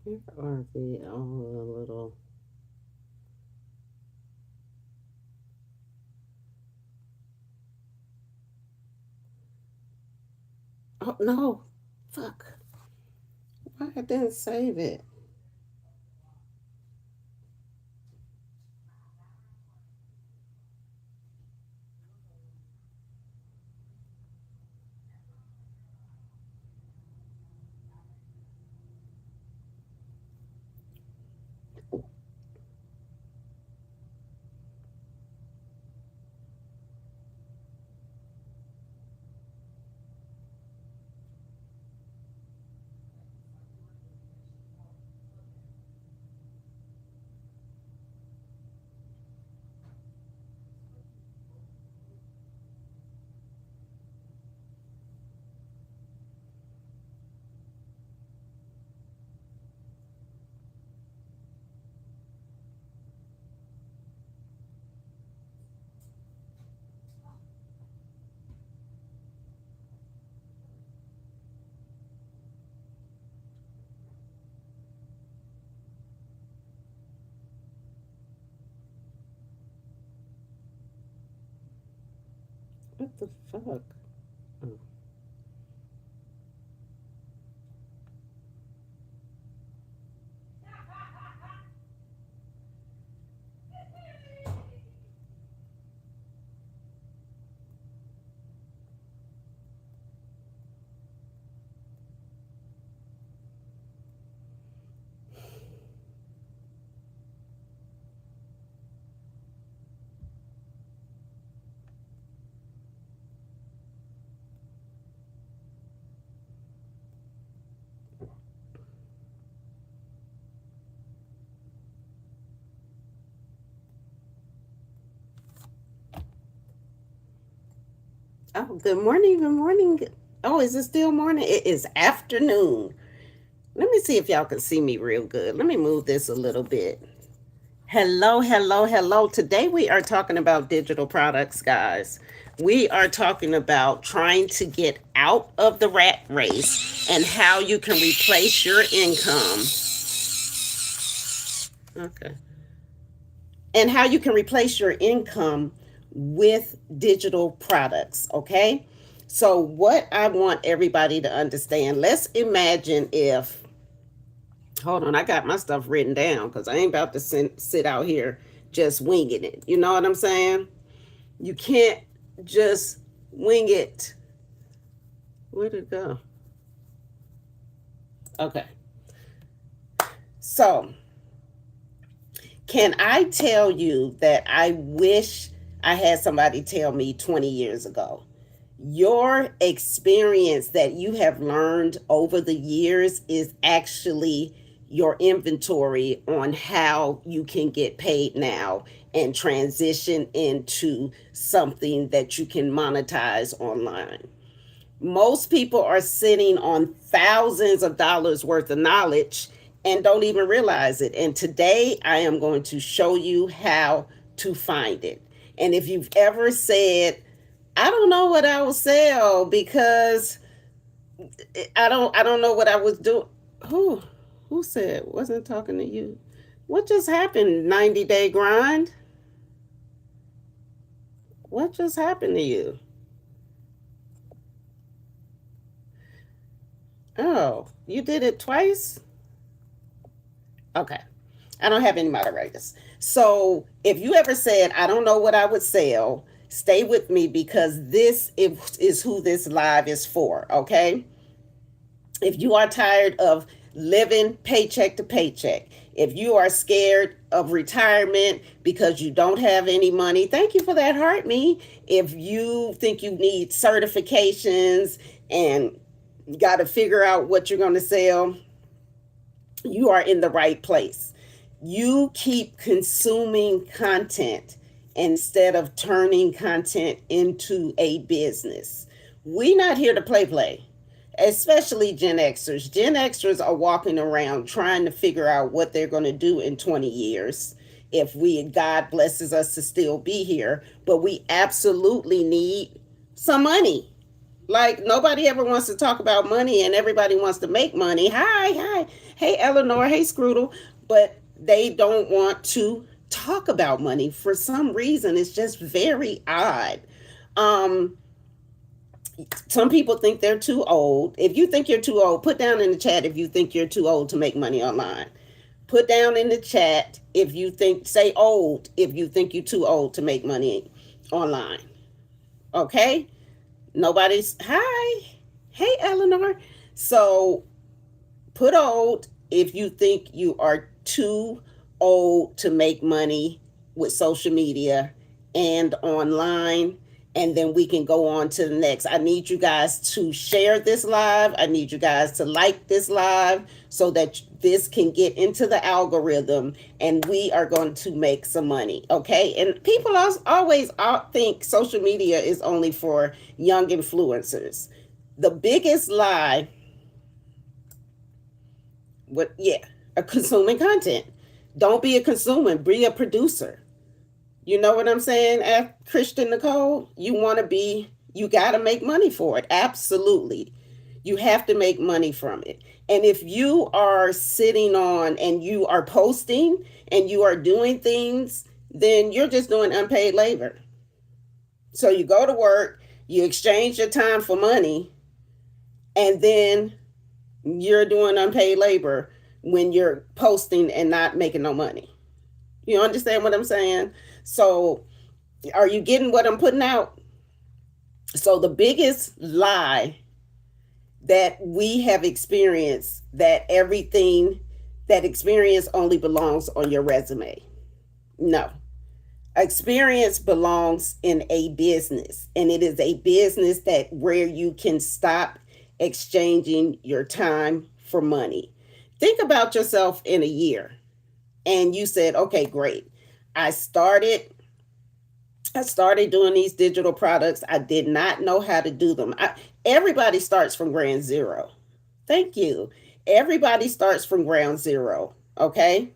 Here are the little. Oh no! Fuck! Why I didn't save it? What the fuck? Oh. Oh, good morning. Good morning. Oh, is it still morning? It is afternoon. Let me see if y'all can see me real good. Let me move this a little bit. Hello, hello, hello. Today we are talking about digital products, guys. We are talking about trying to get out of the rat race and how you can replace your income. Okay. And how you can replace your income with digital products, okay? So, what I want everybody to understand, let's imagine if, hold on, I got my stuff written down because I ain't about to sit out here just winging it. You know what I'm saying? You can't just wing it. Where'd it go? Okay. So, can I tell you that I wish I had somebody tell me 20 years ago? Your experience that you have learned over the years is actually your inventory on how you can get paid now and transition into something that you can monetize online. Most people are sitting on thousands of dollars worth of knowledge and don't even realize it. And today I am going to show you how to find it. And if you've ever said, I don't know what I will sell because I don't know what I was doing. Who said wasn't talking to you? What just happened? 90-day grind? What just happened to you? Oh, you did it twice? Okay. I don't have any moderators. So if you ever said, I don't know what I would sell, stay with me because this is who this live is for, okay? If you are tired of living paycheck to paycheck, if you are scared of retirement because you don't have any money, thank you for that heart me. If you think you need certifications and got to figure out what you're going to sell, you are in the right place. You keep consuming content instead of turning content into a business. We not here to play, especially Gen Xers. Gen Xers are walking around trying to figure out what they're going to do in 20 years if we God blesses us to still be here, but we absolutely need some money. Like nobody ever wants to talk about money and everybody wants to make money. Hi. Hey Eleanor, hey Scrootle. But they don't want to talk about money for some reason. It's just very odd. Um some people think they're too old. If you think you're too old, put down in the chat if you think you're too old to make money online. Put down in the chat if you think, say old, if you think you're too old to make money online. Okay? Nobody's, hi. Hey, Eleanor. So put old if you think you are too old to make money with social media and online. And then we can go on to the next. I need you guys to share this live. I need you guys to like this live so that this can get into the algorithm and we are going to make some money. Okay. And people always think social media is only for young influencers. The biggest lie, consuming content. Don't be a consumer, be a producer. You know what I'm saying, Christian Nicole? You got to make money for it. Absolutely. You have to make money from it. And if you are sitting on and you are posting and you are doing things, then you're just doing unpaid labor. So you go to work, you exchange your time for money, and then you're doing unpaid labor when you're posting and not making no money. You understand what I'm saying? So are you getting what I'm putting out? So the biggest lie that we have experienced, that everything, that experience only belongs on your resume. No. Experience belongs in a business, and it is a business that where you can stop exchanging your time for money. Think about yourself in a year and you said, okay, great. I started doing these digital products. I did not know how to do them. Everybody starts from ground zero. Thank you. Everybody starts from ground zero. Okay.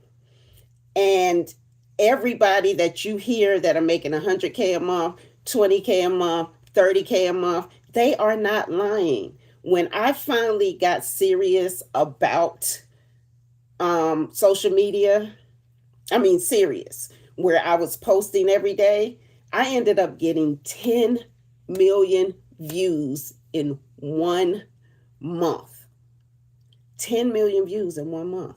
And everybody that you hear that are making 100K a month, 20K a month, 30K a month, they are not lying. When I finally got serious about social media, serious, where I was posting every day, I ended up getting 10 million views in 1 month. 10 million views in 1 month.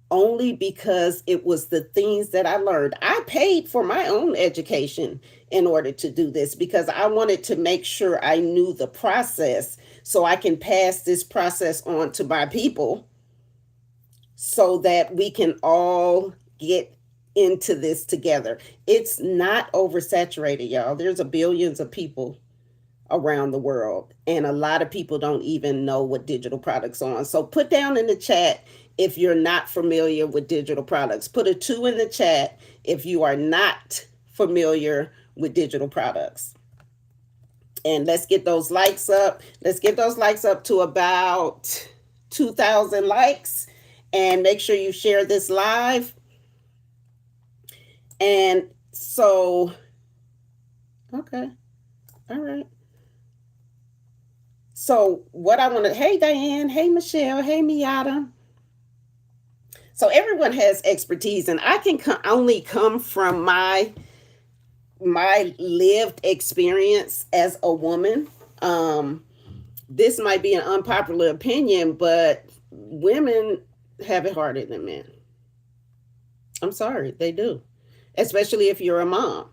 Only because it was the things that I learned. I paid for my own education in order to do this because I wanted to make sure I knew the process so I can pass this process on to my people so that we can all get into this together. It's not oversaturated, y'all. There's billions of people around the world, and a lot of people don't even know what digital products are. So put down in the chat if you're not familiar with digital products. Put a 2 in the chat if you are not familiar with digital products. And let's get those likes up. Let's get those likes up to about 2,000 likes. And make sure you share this live. And so, okay. All right. So what I want to, hey, Diane, hey, Michelle, hey, Miata. So everyone has expertise, and I can only come from my lived experience as a woman. This might be an unpopular opinion, but women have it harder than men. I'm sorry, they do. Especially if you're a mom.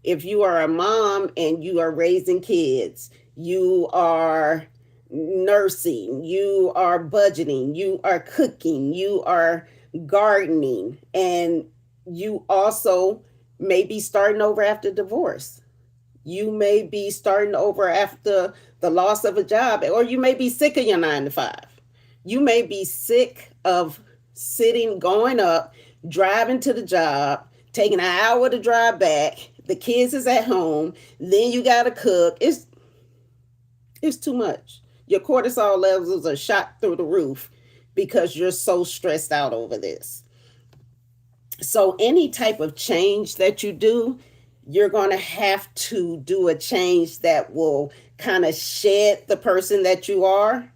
If you are a mom and you are raising kids, you are nursing, you are budgeting, you are cooking, you are gardening, and you also may be starting over after divorce. You may be starting over after the loss of a job, or you may be sick of your 9 to 5. You may be sick of sitting, going up, driving to the job, taking an hour to drive back. The kids is at home. Then you got to cook. It's too much. Your cortisol levels are shot through the roof because you're so stressed out over this. So any type of change that you do, you're going to have to do a change that will kind of shed the person that you are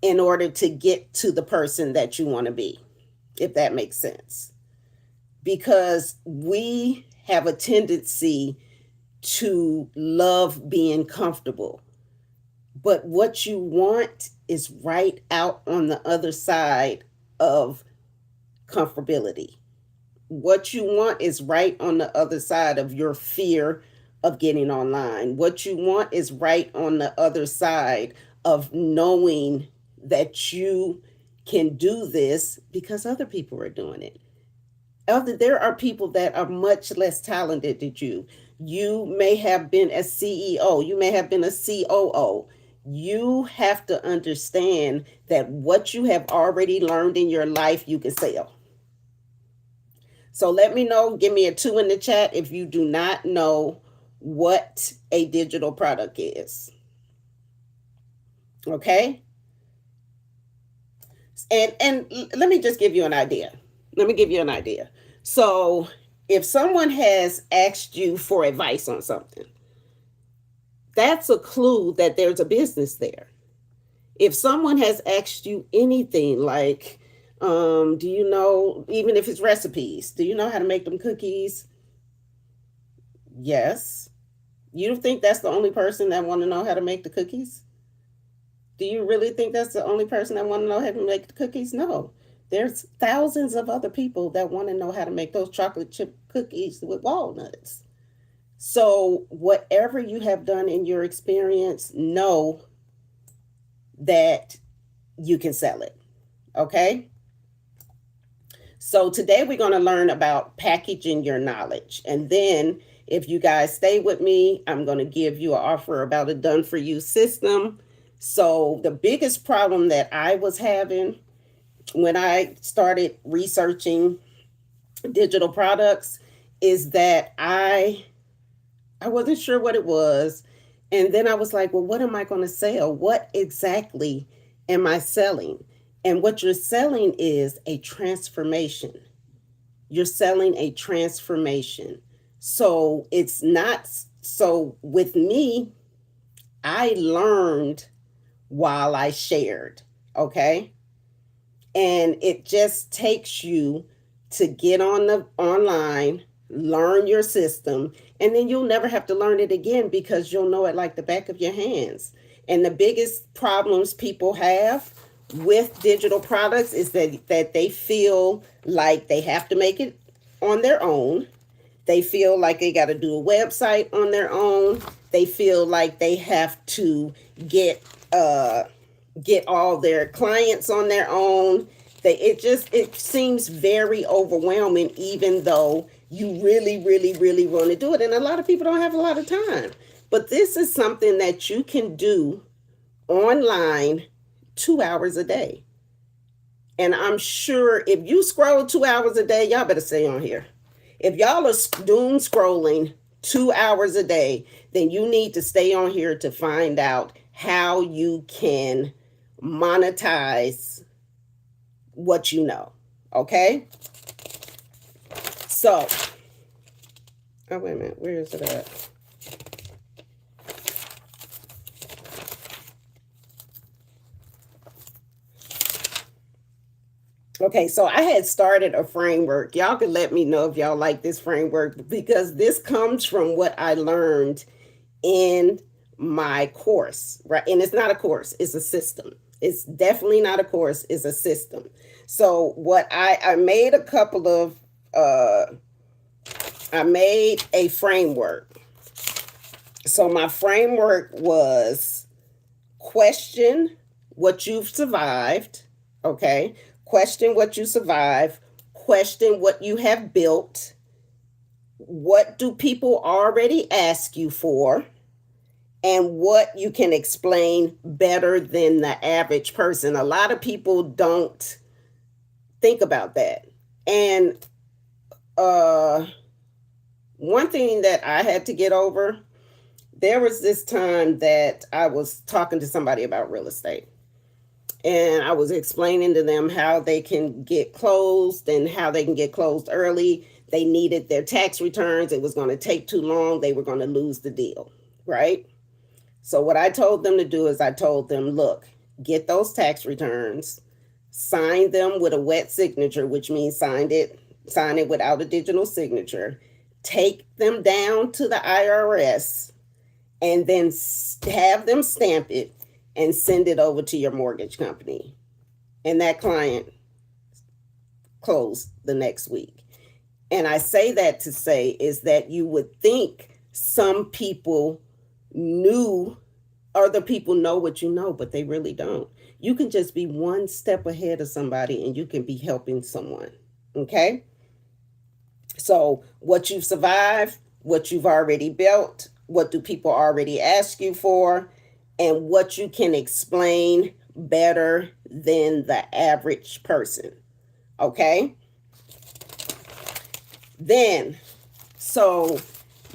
in order to get to the person that you want to be, if that makes sense. Because we have a tendency to love being comfortable. But what you want is right out on the other side of comfortability. What you want is right on the other side of your fear of getting online. What you want is right on the other side of knowing that you can do this because other people are doing it. There are people that are much less talented than you. You may have been a CEO, you may have been a COO. You have to understand that what you have already learned in your life, you can sell. So let me know, give me a 2 in the chat if you do not know what a digital product is. Okay? And let me just give you an idea. Let me give you an idea. So, if someone has asked you for advice on something, that's a clue that there's a business there. If someone has asked you anything like, do you know, even if it's recipes, do you know how to make them cookies? Yes. You think that's the only person that want to know how to make the cookies? Do you really think that's the only person that want to know how to make the cookies? No. There's thousands of other people that want to know how to make those chocolate chip cookies with walnuts. So, whatever you have done in your experience, know that you can sell it. Okay? So, today we're going to learn about packaging your knowledge. And then, if you guys stay with me, I'm going to give you an offer about a done for you system. So, the biggest problem that I was having when I started researching digital products is that I wasn't sure what it was. And then I was like, well, what am I going to sell? What exactly am I selling? And what you're selling is a transformation. You're selling a transformation. So it's not, so with me, I learned while I shared. Okay. And it just takes you to get on the online, learn your system, and then you'll never have to learn it again because you'll know it like the back of your hands. And the biggest problems people have with digital products is that they feel like they have to make it on their own. They feel like they got to do a website on their own. They feel like they have to get all their clients on their own. It seems very overwhelming, even though you really, really, really want to do it. And a lot of people don't have a lot of time. But this is something that you can do online 2 hours a day. And I'm sure if you scroll 2 hours a day, y'all better stay on here. If y'all are doom scrolling 2 hours a day, then you need to stay on here to find out how you can monetize what you know. Okay? So, oh, wait a minute. Where is it at? Okay, so I had started a framework. Y'all can let me know if y'all like this framework because this comes from what I learned in my course, right? And it's not a course, it's a system. It's definitely not a course, it's a system. So what I made a couple of I made a framework. So my framework was question what you've survived, okay? Question what you survive, question what you have built, what do people already ask you for, and what you can explain better than the average person. A lot of people don't think about that. And one thing that I had to get over, there was this time that I was talking to somebody about real estate. And I was explaining to them how they can get closed and how they can get closed early. They needed their tax returns. It was going to take too long. They were going to lose the deal, right? So what I told them to do is I told them, look, get those tax returns, sign them with a wet signature, which means sign it without a digital signature, take them down to the IRS, and then have them stamp it and send it over to your mortgage company. And that client closed the next week. And I say that to say is that you would think some people knew, other people know what you know, but they really don't. You can just be one step ahead of somebody and you can be helping someone. Okay? So, what you've survived, what you've already built, what do people already ask you for, and what you can explain better than the average person. Okay? Then, so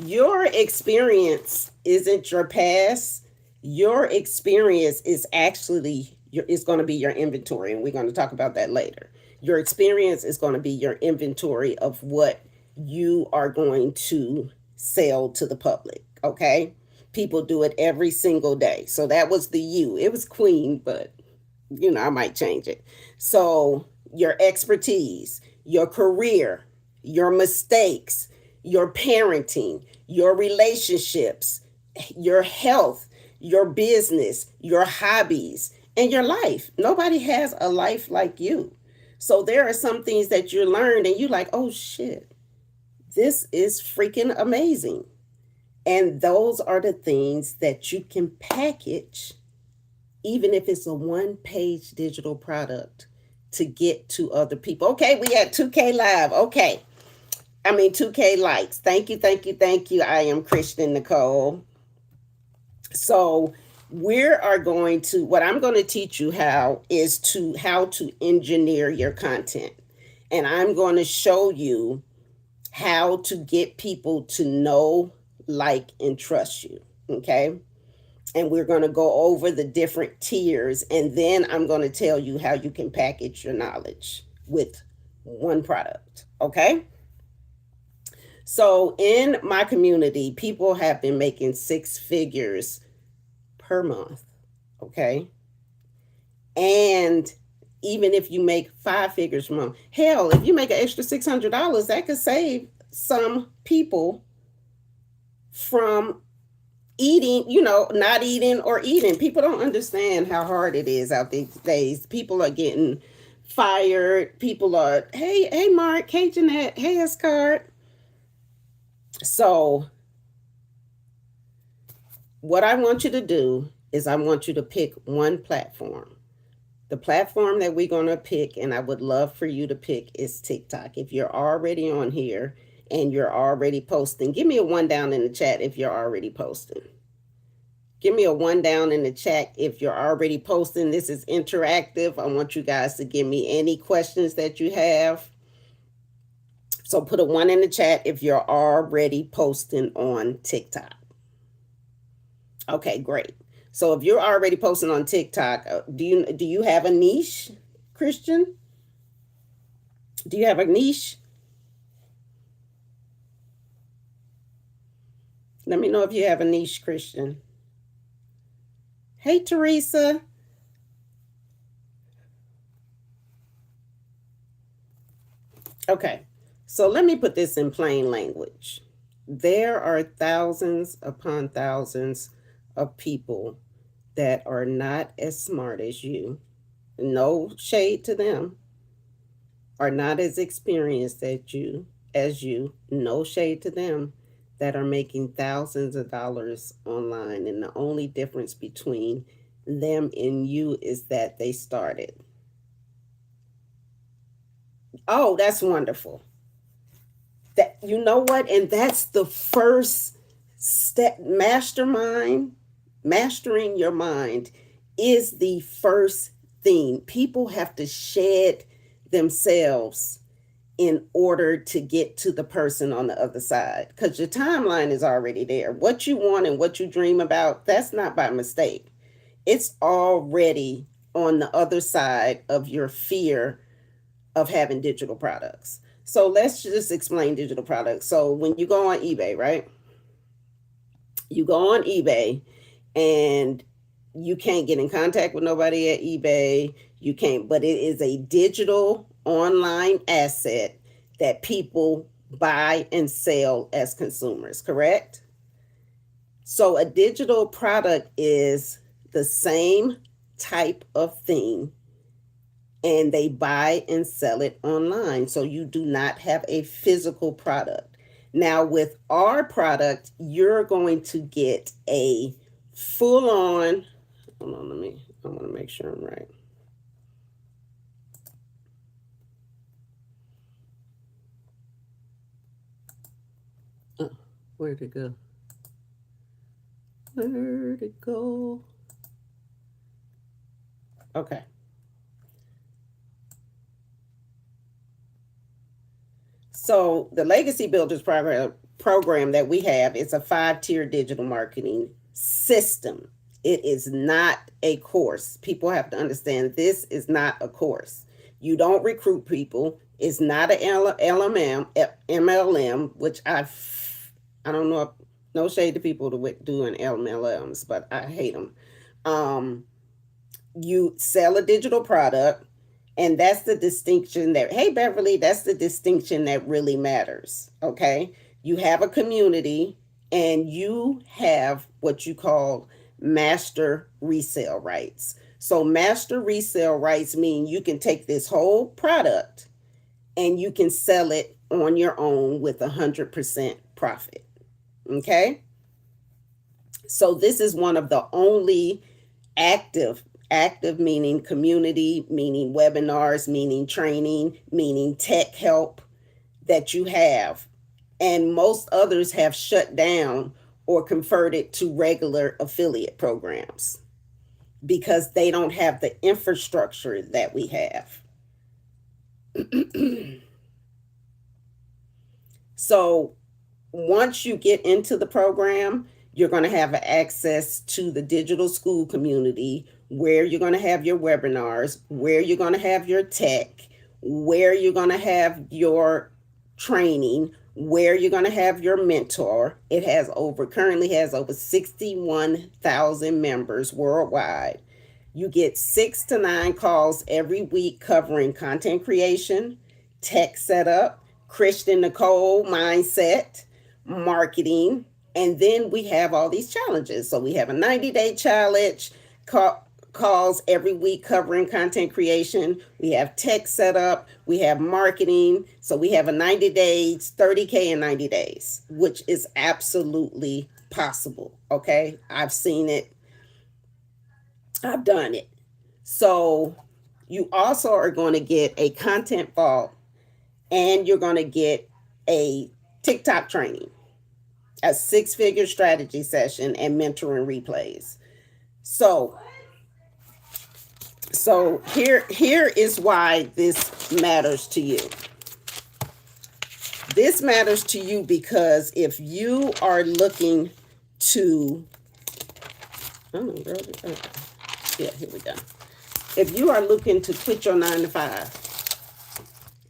your experience isn't your past. Your experience is actually is going to be your inventory, and we're going to talk about that later. Your experience is going to be your inventory of what you are going to sell to the public. Okay, people do it every single day. So that was the you. It was queen, but I might change it. So your expertise, your career, your mistakes, your parenting, your relationships, your health, your business, your hobbies, and your life. Nobody has a life like you. So there are some things that you learned and you're like, oh shit, this is freaking amazing. And those are the things that you can package, even if it's a one-page digital product, to get to other people. Okay, we had 2K live. Okay. 2K likes. Thank you, thank you, thank you. I am Christian Nicole. So what I'm going to teach you how to engineer your content. And I'm going to show you how to get people to know, like, and trust you. Okay. And we're going to go over the different tiers. And then I'm going to tell you how you can package your knowledge with one product. Okay. So in my community, people have been making 6 figures per month. Okay. And even if you make 5 figures per month, hell, if you make an extra $600, that could save some people from eating, not eating or eating. People don't understand how hard it is out these days. People are getting fired. People are, hey, Mark, hey, Jeanette, hey, Escart. So what I want you to do is I want you to pick one platform. The platform that we're going to pick, and I would love for you to pick, is TikTok. If you're already on here and you're already posting, give me a 1 down in the chat if you're already posting. Give me a 1 down in the chat if you're already posting. This is interactive. I want you guys to give me any questions that you have. So put a 1 in the chat if you're already posting on TikTok. Okay, great. So if you're already posting on TikTok, do you have a niche, Christian? Do you have a niche? Let me know if you have a niche, Christian. Hey, Teresa. Okay, so let me put this in plain language. There are thousands upon thousands of people that are not as smart as you. No shade to them. Are not as experienced as you. No shade to them, that are making thousands of dollars online. And the only difference between them and you is that they started. Oh, that's wonderful. That, you know what? And that's the first step. Mastering your mind is the first thing. People have to shed themselves in order to get to the person on the other side, because your timeline is already there. What you want and what you dream about, that's not by mistake. It's already on the other side of your fear of having digital products. So let's just explain digital products. So when you go on eBay, right? You go on eBay and you can't get in contact with nobody at eBay. You can't, but it is a digital online asset that people buy and sell as consumers, correct? So a digital product is the same type of thing and they buy and sell it online. So you do not have a physical product. Now, with our product, you're going to get a full on, hold on, I want to make sure I'm right. Oh, where'd it go? Where'd it go? Okay. So the Legacy Builders program that we have is a 5-tier digital marketing system. It is not a course. People have to understand this is not a course. You don't recruit people. It's not an MLM, which I don't know, no shade to people doing MLMs, but I hate them. You sell a digital product, and that's the distinction that, hey, Beverly, that's the distinction that really matters. Okay. You have a community and you have what you call master resale rights. So, master resale rights mean you can take this whole product and you can sell it on your own with 100% profit. Okay. So, this is one of the only active meaning community, meaning webinars, meaning training, meaning tech help that you have. And most others have shut down or converted to regular affiliate programs because they don't have the infrastructure that we have. So once you get into the program, you're going to have access to the digital school community where you're going to have your webinars, where you're going to have your tech, where you're going to have your training, where you're going to have your mentor. It currently has over 61,000 members worldwide. You get 6 to 9 calls every week covering content creation, tech setup, Christian Nicole mindset, marketing, and then we have all these challenges. So we have a 90-day challenge, calls every week covering content creation. We have tech setup. We have marketing. So we have a 90 days, 30K in 90 days, which is absolutely possible. Okay. I've seen it. I've done it. So you also are going to get a content vault and you're going to get a TikTok training, a 6-figure strategy session, and mentoring replays. So here is why this matters to you. This matters to you because if you are looking to, oh, yeah, here we go. If you are looking to quit your 9 to 5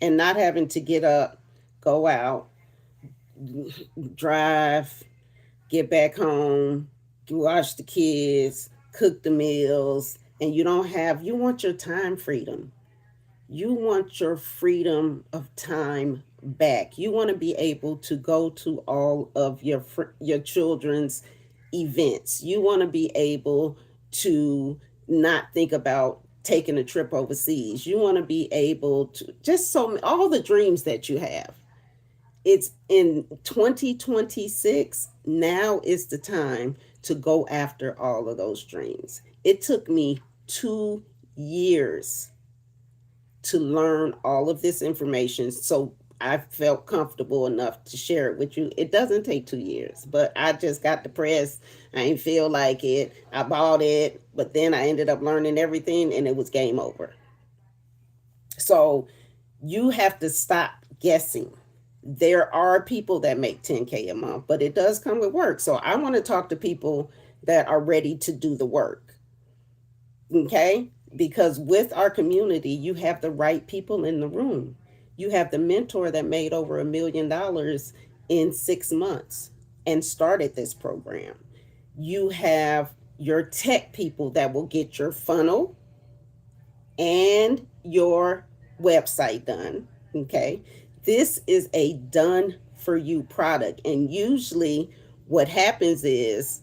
and not having to get up, go out, drive, get back home, watch the kids, cook the meals, and you want your time freedom. You want your freedom of time back. You want to be able to go to all of your children's events. You want to be able to not think about taking a trip overseas. You want to be able to all the dreams that you have. It's in 2026. Now is the time to go after all of those dreams. It took me 2 years to learn all of this information. So I felt comfortable enough to share it with you. It doesn't take 2 years, but I just got depressed. I didn't feel like it. I bought it, but then I ended up learning everything and it was game over. So you have to stop guessing. There are people that make 10K a month, but it does come with work. So I want to talk to people that are ready to do the work. Okay? Because with our community, you have the right people in the room. You have the mentor that made over $1 million in 6 months and started this program. You have your tech people that will get your funnel and your website done. Okay. This is a done for you product. And usually what happens is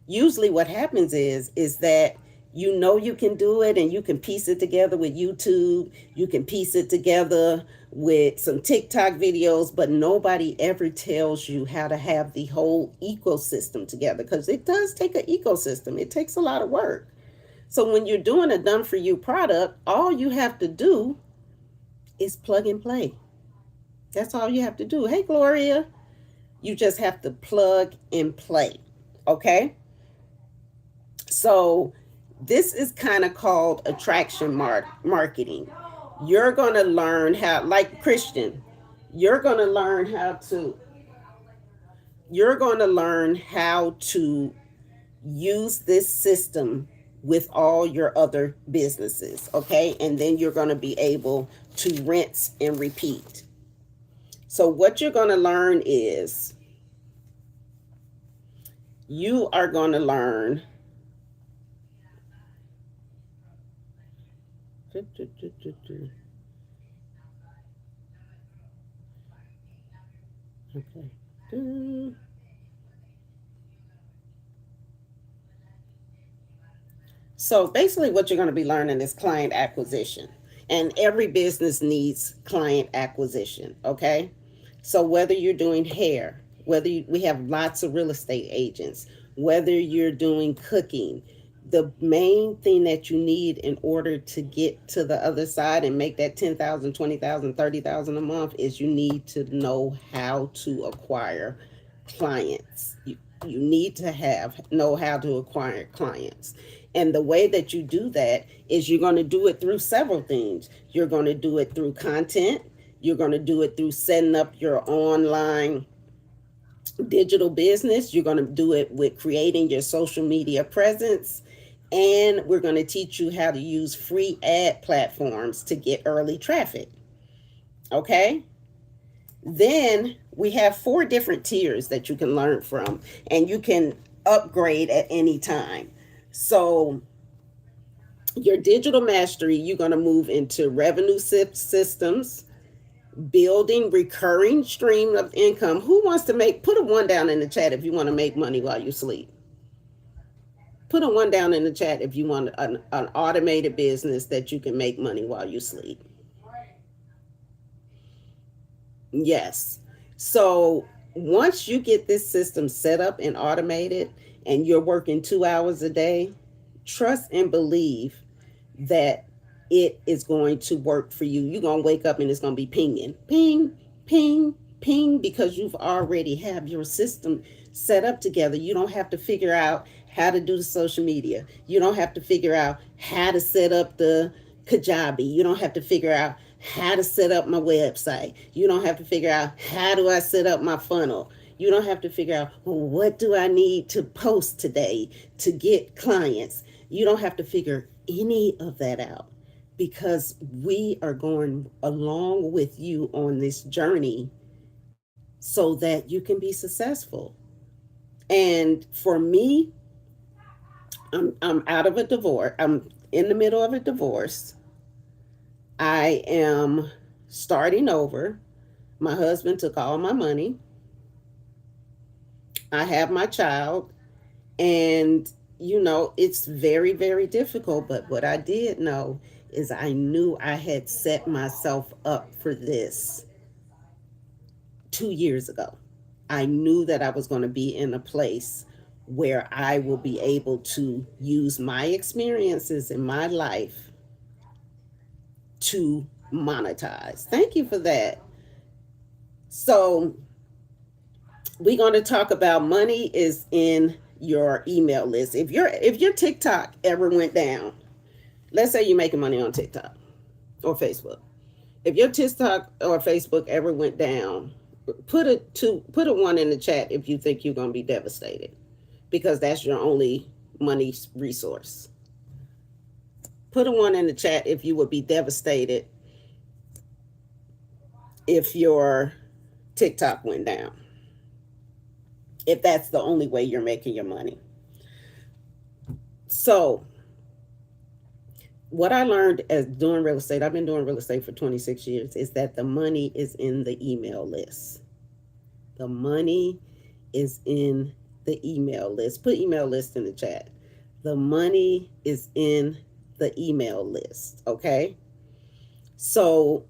that you can do it, and you can piece it together with YouTube, you can piece it together with some TikTok videos, but nobody ever tells you how to have the whole ecosystem together, because it does take an ecosystem. It takes a lot of work. So when you're doing a done for you product, all you have to do is plug and play. That's all you have to do. Hey, Gloria, you just have to plug and play. Okay. So this is kind of called attraction marketing. You're going to learn how, like Christian, you're going to learn how to use this system with all your other businesses. Okay. And then you're going to be able to rinse and repeat. So what you're going to learn is you are going to learn okay. So basically what you're going to be learning is client acquisition. And every business needs client acquisition, okay? So whether you're doing hair, we have lots of real estate agents, whether you're doing cooking, the main thing that you need in order to get to the other side and make that 10,000, 20,000, 30,000 a month is you need to know how to acquire clients. You need to know how to acquire clients. And the way that you do that is you're going to do it through several things. You're going to do it through content. You're going to do it through setting up your online digital business. You're going to do it with creating your social media presence. And we're going to teach you how to use free ad platforms to get early traffic. Okay? Then we have 4 different tiers that you can learn from, and you can upgrade at any time. So your digital mastery, you're going to move into revenue systems, building recurring stream of income. Who wants to put a 1 down in the chat if you want to make money while you sleep? Put a 1 down in the chat if you want an automated business that you can make money while you sleep. Yes. So once you get this system set up and automated and you're working 2 hours a day, trust and believe that it is going to work for you. You're going to wake up and it's going to be pinging, ping, ping, ping, because you've already have your system set up together. You don't have to figure out how to do the social media. You don't have to figure out how to set up the Kajabi. You don't have to figure out how to set up my website. You don't have to figure out how do I set up my funnel. You don't have to figure out, well, what do I need to post today to get clients. You don't have to figure any of that out, because we are going along with you on this journey so that you can be successful. And for me, I'm out of a divorce. I'm in the middle of a divorce. I am starting over. My husband took all my money. I have my child, and it's very, very difficult. But what I did know is I knew I had set myself up for this 2 years ago. I knew that I was going to be in a place where I will be able to use my experiences in my life to monetize. Thank you for that. So we're going to talk about money is in your email list. If your TikTok ever went down, let's say you're making money on TikTok or Facebook. If your TikTok or Facebook ever went down, put a 1 in the chat if you think you're going to be devastated, because that's your only money resource. Put a 1 in the chat if you would be devastated if your TikTok went down, if that's the only way you're making your money. So, what I learned as doing real estate, I've been doing real estate for 26 years, is that the money is in the email list. The money is in the email list. Put email list in the chat. The money is in the email list. Okay. So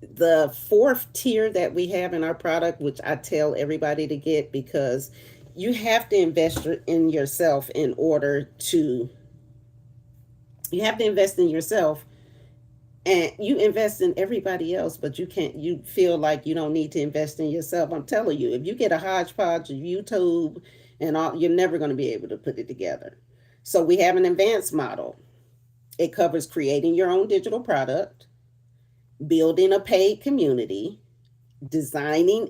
the fourth tier that we have in our product, which I tell everybody to get, because you have to invest in yourself in order to, you have to invest in yourself, and you invest in everybody else, but you can't, you feel like you don't need to invest in yourself. I'm telling you, if you get a hodgepodge of YouTube and all, you're never going to be able to put it together. So we have an advanced model. It covers creating your own digital product, building a paid community, designing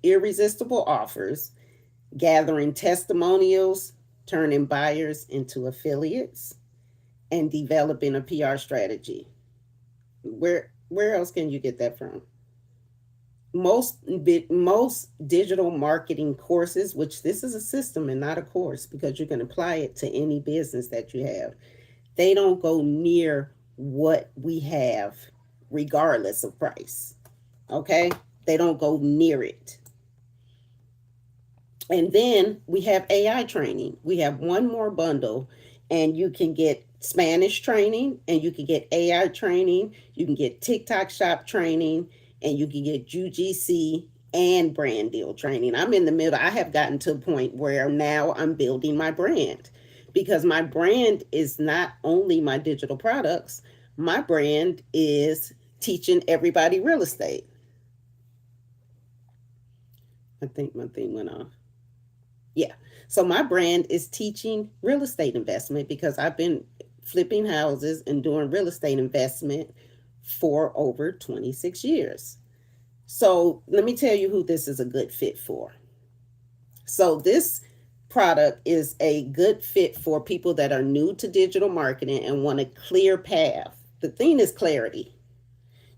irresistible offers, gathering testimonials, turning buyers into affiliates, and developing a PR strategy. Where else can you get that from? Most digital marketing courses, which this is a system and not a course because you can apply it to any business that you have, they don't go near what we have regardless of price. Okay? They don't go near it. And then we have AI training. We have one more bundle, and you can get Spanish training, and you can get AI training, you can get TikTok shop training, and you can get UGC and brand deal training. I'm in the middle. I have gotten to a point where now I'm building my brand, because my brand is not only my digital products, my brand is teaching everybody real estate. I think my thing went off. Yeah. So my brand is teaching real estate investment because I've been flipping houses and doing real estate investment for over 26 years. So let me tell you who this is a good fit for. So this product is a good fit for people that are new to digital marketing and want a clear path. The thing is clarity.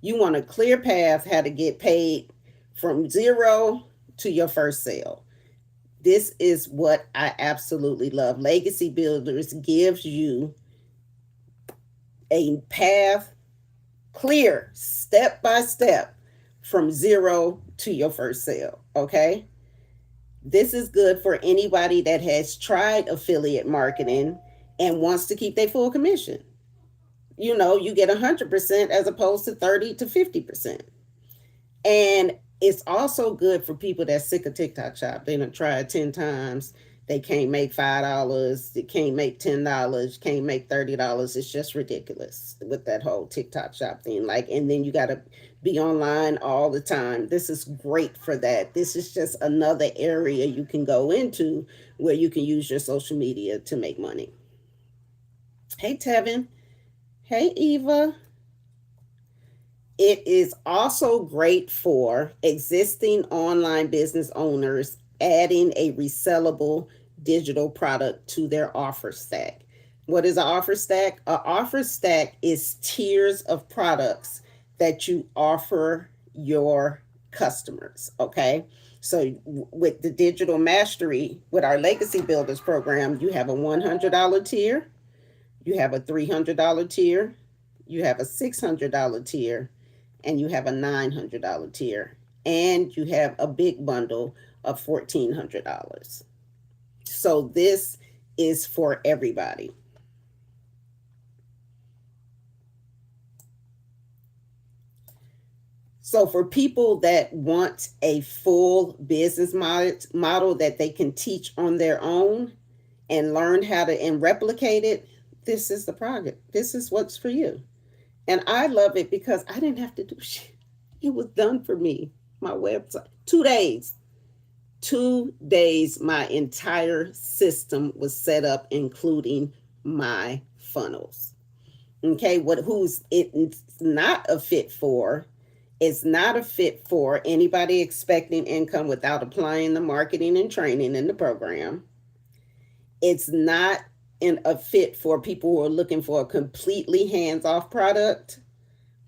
You want a clear path how to get paid from zero to your first sale. This is what I absolutely love. Legacy Builders gives you a path, clear, step by step, from zero to your first sale. Okay. This is good for anybody that has tried affiliate marketing and wants to keep their full commission. You know, you get 100% as opposed to 30 to 50%. And it's also good for people that's sick of TikTok shop. They done tried 10 times. They can't make $5. They can't make $10. Can't make $30. It's just ridiculous with that whole TikTok shop thing. Like, and then you got to be online all the time. This is great for that. This is just another area you can go into where you can use your social media to make money. Hey, Tevin. Hey, Eva. It is also great for existing online business owners adding a resellable digital product to their offer stack. What is an offer stack? An offer stack is tiers of products that you offer your customers. Okay. So with the digital mastery, with our Legacy Builders program, you have a $100 tier, you have a $300 tier, you have a $600 tier, and you have a $900 tier, and you have a big bundle of $1,400. So this is for everybody. So for people that want a full business model that they can teach on their own and learn how to and replicate it, this is the product. This is what's for you. And I love it because I didn't have to do shit. It was done for me. My website, 2 days. 2 days, my entire system was set up, including my funnels. Okay, who's it's not a fit for? It's not a fit for anybody expecting income without applying the marketing and training in the program. It's not a fit for people who are looking for a completely hands-off product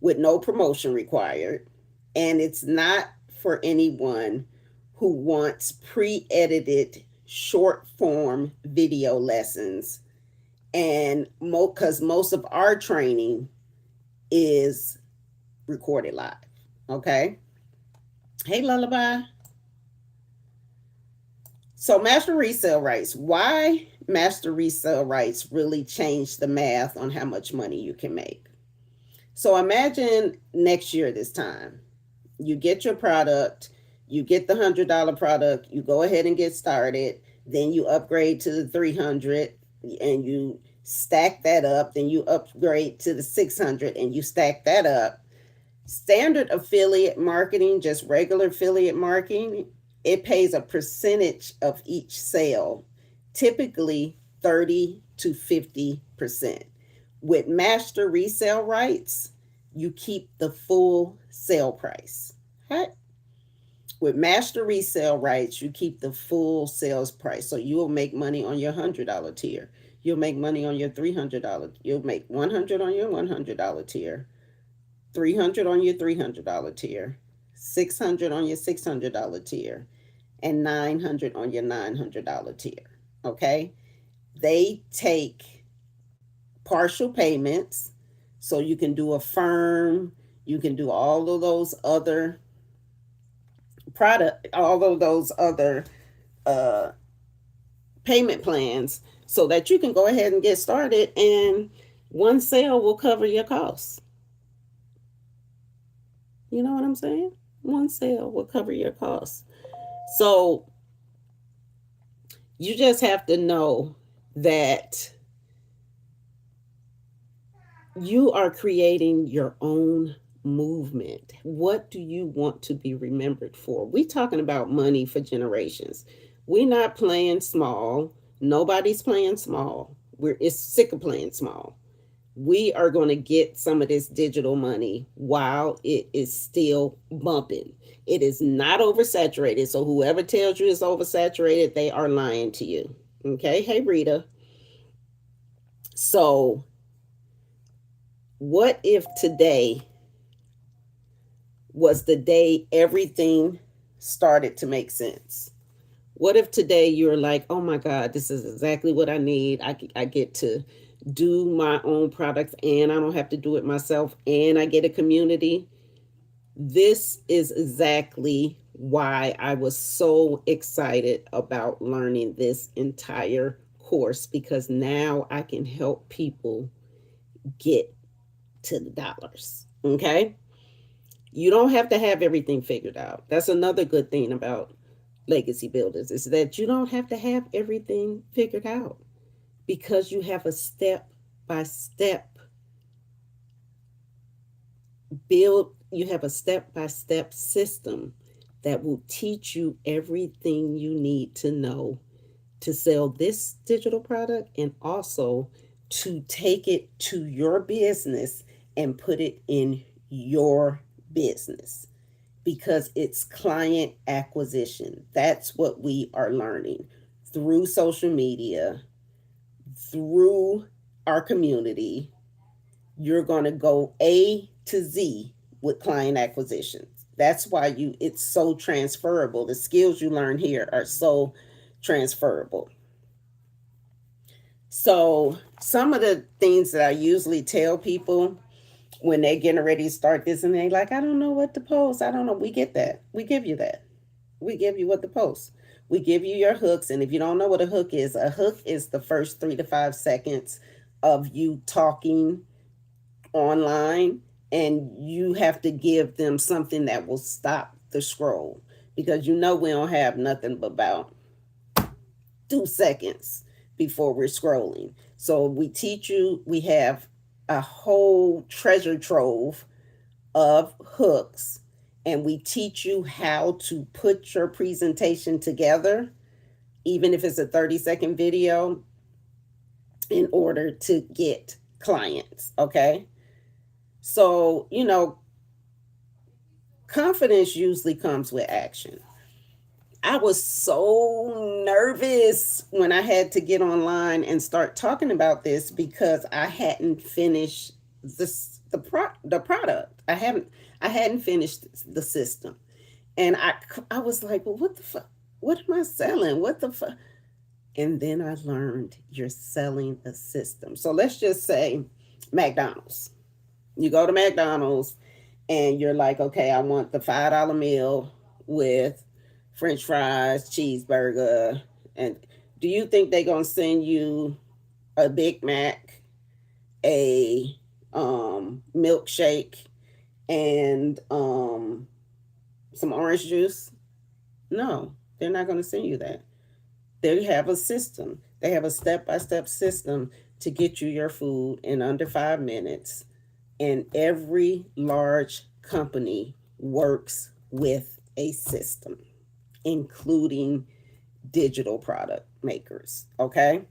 with no promotion required. And it's not for anyone who wants pre-edited short form video lessons, and because most of our training is recorded live. Okay. Hey, Lullaby. So, master resale rights. Why master resale rights really changed the math on how much money you can make. So, imagine next year, this time, you get your product, you get the $100 product, you go ahead and get started, then you upgrade to the 300 and you stack that up, then you upgrade to the 600 and you stack that up. Standard affiliate marketing, just regular affiliate marketing, it pays a percentage of each sale, typically 30 to 50%. With master resale rights, you keep the full sale price. Okay? With master resale rights, you keep the full sales price. So you will make money on your $100 tier. You'll make money on your $300. You'll make 100 on your $100 tier, 300 on your $300 tier, 600 on your $600 tier, and 900 on your $900 tier. Okay? They take partial payments, so you can do a firm, you can do all of those other all of those other uh, payment plans, so that you can go ahead and get started, and one sale will cover your costs. You know what I'm saying? One sale will cover your costs. So you just have to know that you are creating your own movement. What do you want to be remembered for? We talking about money for generations. We're not playing small. Nobody's playing small. We're it's sick of playing small. We are going to get some of this digital money while it is still bumping. It is not oversaturated. So whoever tells you it's oversaturated, they are lying to you. Okay. Hey, Rita. So what if today was the day everything started to make sense? What if today you're like, oh my God, this is exactly what I need. I get to do my own products and I don't have to do it myself and I get a community. This is exactly why I was so excited about learning this entire course, because now I can help people get to the dollars. Okay. You don't have to have everything figured out. That's another good thing about legacy builders, is that you don't have to have everything figured out, because you have a step by step you have a step by step system that will teach you everything you need to know to sell this digital product, and also to take it to your business and put it in your business, because it's client acquisition. That's what we are learning through social media, through our community. You're going to go A to Z with client acquisitions. That's why it's so transferable. The skills you learn here are so transferable. So, some of the things that I usually tell people when they're getting ready to start this, and they're like, I don't know what to post. I don't know. We get that. We give you that. We give you what to post. We give you your hooks. And if you don't know what a hook is the first 3 to 5 seconds of you talking online, and you have to give them something that will stop the scroll, because we don't have nothing but about 2 seconds before we're scrolling. So we teach you, we have a whole treasure trove of hooks, and we teach you how to put your presentation together, even if it's a 30-second video, in order to get clients. Okay. So, confidence usually comes with action. I was so nervous when I had to get online and start talking about this, because I hadn't finished the product. I hadn't finished the system. And I was like, well, what the fuck? What am I selling? What the fuck? And then I learned you're selling a system. So let's just say McDonald's. You go to McDonald's and you're like, okay, I want the $5 meal with French fries, cheeseburger. And do you think they're going to send you a Big Mac, a milkshake, and some orange juice? No, they're not going to send you that. They have a system. They have a step-by-step system to get you your food in under 5 minutes. And every large company works with a system, including digital product makers. Okay.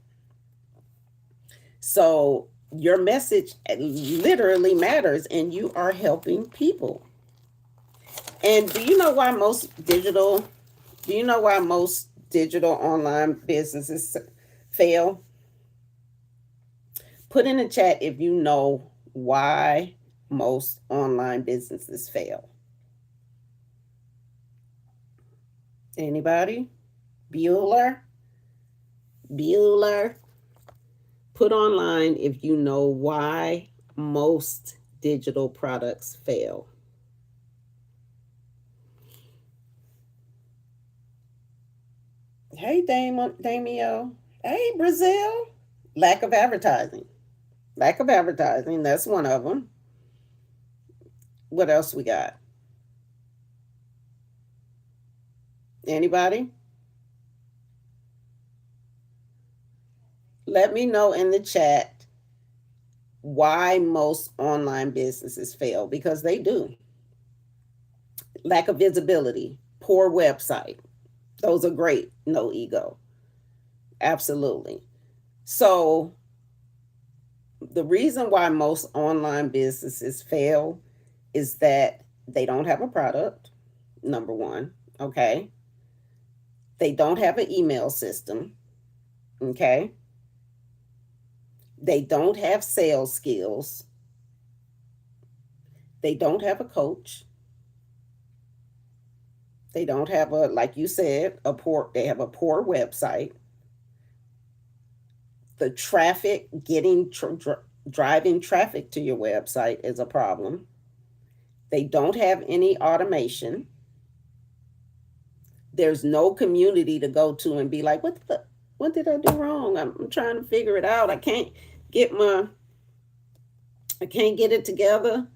So your message literally matters and you are helping people. And do you know why most digital online businesses fail? Put in the chat if you know why most online businesses fail. Anybody? Bueller? Bueller? Put online if you know why most digital products fail. Hey, Damio. Hey, Brazil. Lack of advertising. Lack of advertising. That's one of them. What else we got? Anybody? Let me know in the chat why most online businesses fail, because they do. Lack of visibility, poor website. Those are great. No ego. Absolutely. So, the reason why most online businesses fail is that they don't have a product, number one. Okay. They don't have an email system. Okay. They don't have sales skills. They don't have a coach. They don't have like you said, they have a poor website. The traffic, driving traffic to your website is a problem. They don't have any automation. There's no community to go to and be like, what did I do wrong? I'm trying to figure it out. I can't get it together.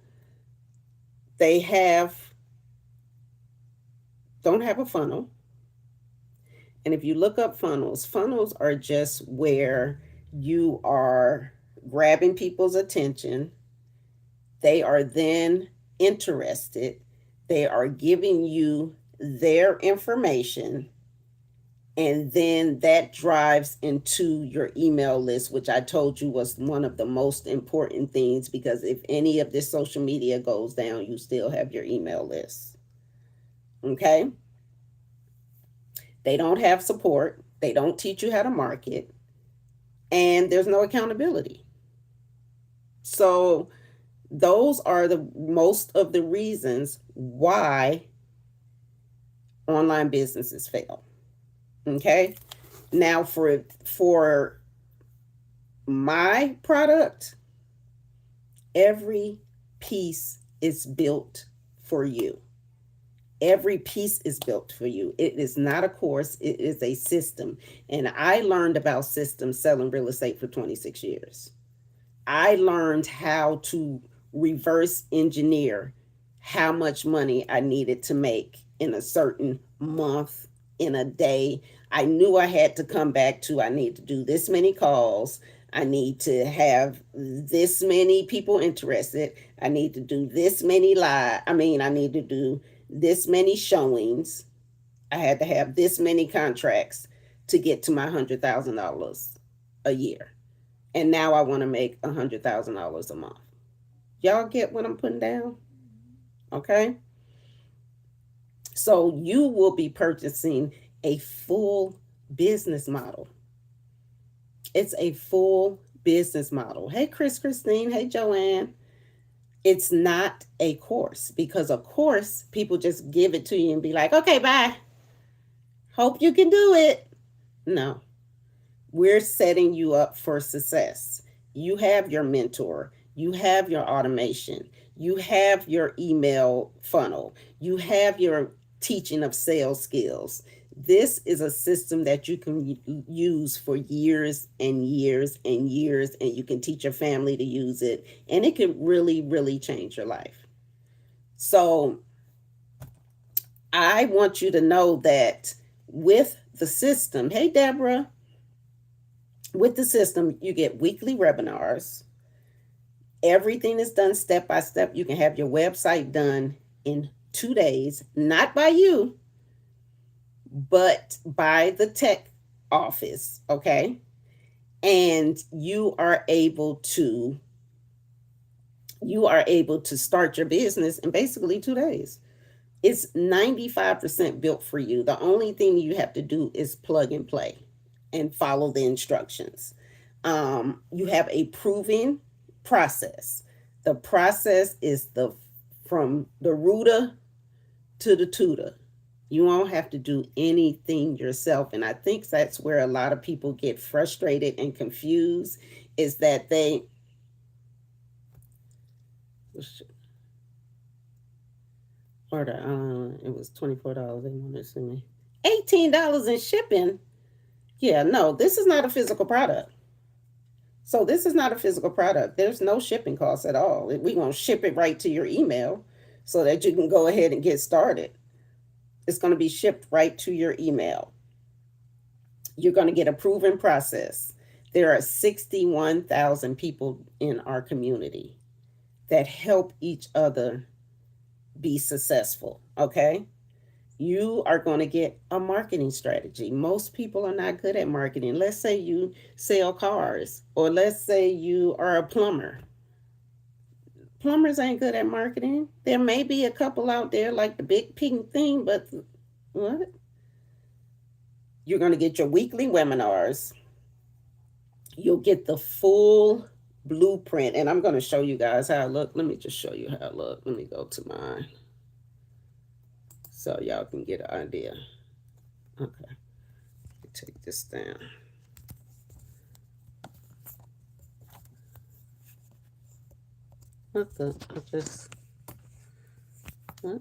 They don't have a funnel. And if you look up funnels are just where you are grabbing people's attention. They are then interested. They are giving you their information. And then that drives into your email list, which I told you was one of the most important things, because if any of this social media goes down, you still have your email list. Okay? They don't have support. They don't teach you how to market. And there's no accountability. So those are the most of the reasons why online businesses fail. Okay? Now for my product, every piece is built for you. Every piece is built for you. It is not a course, it is a system. And I learned about systems selling real estate for 26 years. I learned how to reverse engineer how much money I needed to make in a certain month, in a day. I knew I had to come back to, I need to do this many calls. I need to have this many people interested. I need to do this many I need to do this many showings. I had to have this many contracts to get to my $100,000 a year. And now I want to make $100,000 a month. Y'all get what I'm putting down? Okay. So you will be purchasing a full business model. It's a full business model. Hey, Christine. Hey, Joanne. It's not a course, because a course, people just give it to you and be like, okay, bye. Hope you can do it. No, we're setting you up for success. You have your mentor, you have your automation, you have your email funnel, you have your teaching of sales skills. This is a system that you can use for years and years and years, and you can teach your family to use it, and it can really, really change your life. So, I want you to know that with the system, hey, Deborah, with the system, you get weekly webinars. Everything is done step by step. You can have your website done in 2 days, not by you, but by the tech office. Okay. And you are able to start your business in basically 2 days. It's 95% built for you. The only thing you have to do is plug and play and follow the instructions. You have a proven process. The process is the from the rooter to the tutor. You won't have to do anything yourself. And I think that's where a lot of people get frustrated and confused, is that they order, it was $24. They wanted to send me $18 in shipping. Yeah, no, this is not a physical product. So this is not a physical product. There's no shipping costs at all. We won't ship it right to your email so that you can go ahead and get started. It's going to be shipped right to your email. You're going to get a proven process. There are 61,000 people in our community that help each other be successful. Okay. You are going to get a marketing strategy. Most people are not good at marketing. Let's say you sell cars, or let's say you are a plumber. Plumbers ain't good at marketing. There may be a couple out there like the big pink thing, but what? You're going to get your weekly webinars. You'll get the full blueprint, and I'm going to show you guys how it look. Let me just show you how it look. Let me go to mine so y'all can get an idea. Okay, take this down. What the? I just. What?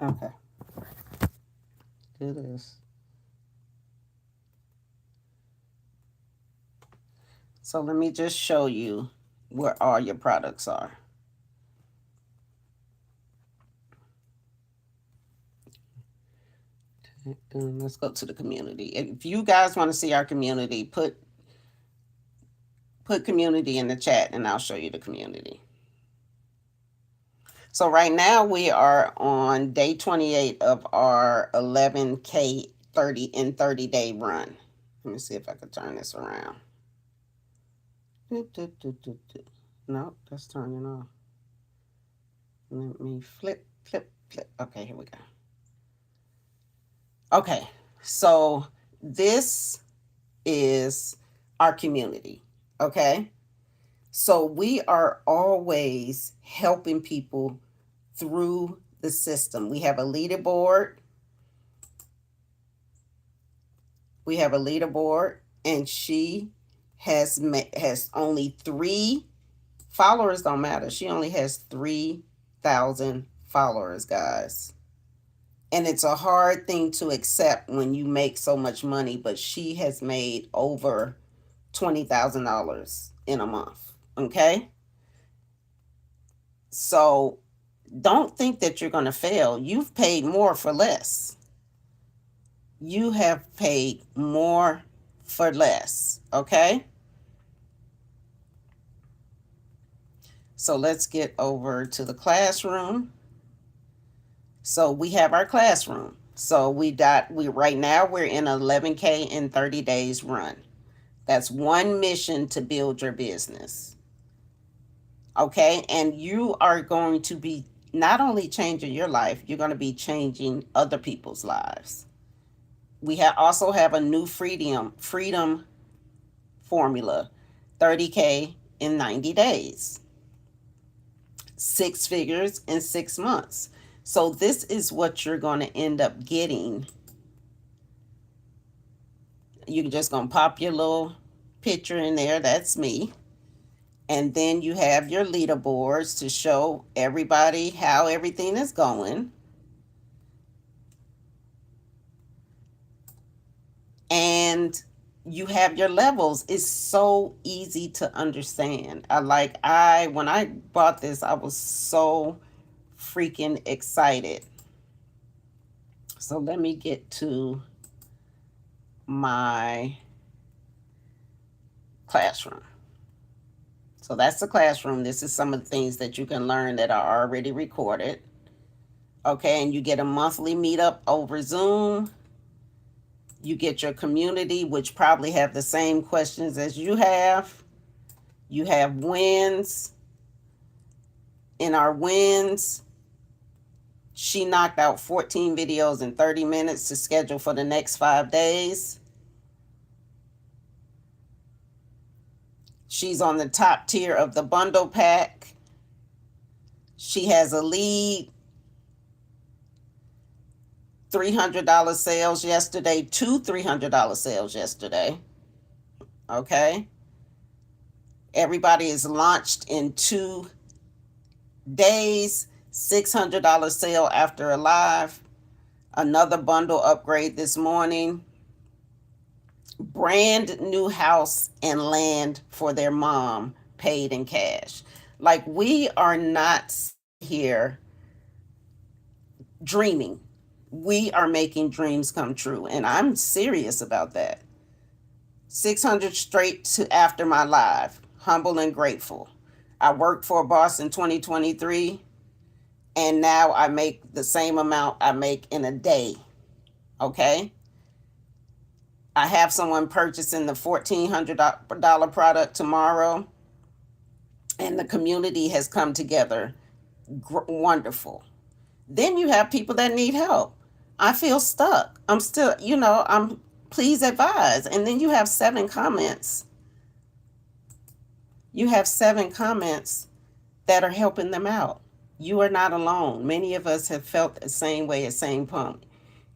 Okay. Do this. So let me just show you where all your products are. Let's go to the community. If you guys want to see our community, put community in the chat and I'll show you the community. So right now we are on day 28 of our 11K 30-day run. Let me see if I can turn this around. No, that's turning off. Let me flip. Okay, here we go. Okay, so this is our community, okay? So we are always helping people through the system. We have a leaderboard. And she has only 3 followers. Don't matter. She only has 3,000 followers, guys. And it's a hard thing to accept when you make so much money, but she has made over $20,000 in a month. Okay. So don't think that you're going to fail. You've paid more for less. You have paid more for less. Okay. So let's get over to the classroom. So we have our classroom. So we right now we're in 11K in 30 days run. That's one mission to build your business. Okay. And you are going to be not only changing your life, you're going to be changing other people's lives. We also have a new freedom formula, 30K in 90 days, 6 figures in 6 months. So this is what you're going to end up getting. You're just going to pop your little picture in there. That's me. And then you have your leaderboards to show everybody how everything is going. And you have your levels. It's so easy to understand. When I bought this, I was so freaking excited. So let me get to my classroom. So that's the classroom. This is some of the things that you can learn that are already recorded. Okay, and you get a monthly meetup over Zoom. You get your community, which probably have the same questions as you have. You have wins. In our wins, she knocked out 14 videos in 30 minutes to schedule for the next 5 days. She's on the top tier of the bundle pack. She has a lead. $300 sales yesterday, 2 $300 sales yesterday. Okay. Everybody is launched in 2 days, $600 sale after a live. Another bundle upgrade this morning. Brand new house and land for their mom, paid in cash. Like, we are not here dreaming. We are making dreams come true. And I'm serious about that. 600 straight to after my live. Humble and grateful. I worked for a boss in 2023, and now I make the same amount I make in a day. Okay? I have someone purchasing the $1,400 product tomorrow, and the community has come together. Wonderful. Then you have people that need help. I feel stuck. I'm still, please advise. And then you have 7 comments. You have 7 comments that are helping them out. You are not alone. Many of us have felt the same way as Same Pump.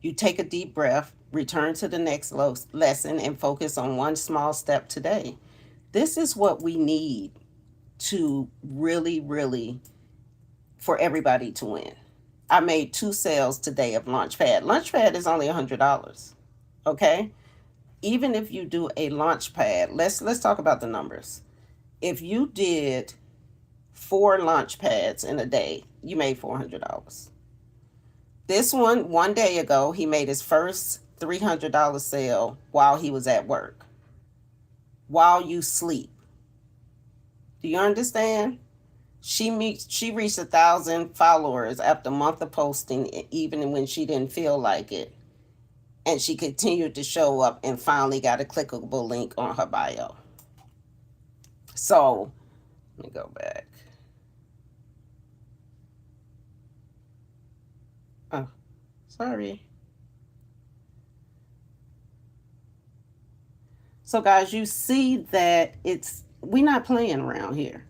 You take a deep breath, return to the next lesson, and focus on one small step today. This is what we need to really, really, for everybody to win. I made 2 sales today of Launchpad. Launchpad is only $100. Okay? Even if you do a Launchpad, let's talk about the numbers. If you did 4 Launchpads in a day, you made $400. This one day ago, he made his first $300 sale while he was at work, while you sleep. Do you understand? She reached 1,000 followers after a month of posting, even when she didn't feel like it. And she continued to show up and finally got a clickable link on her bio. So, let me go back. Oh, sorry. So guys, you see that we're not playing around here.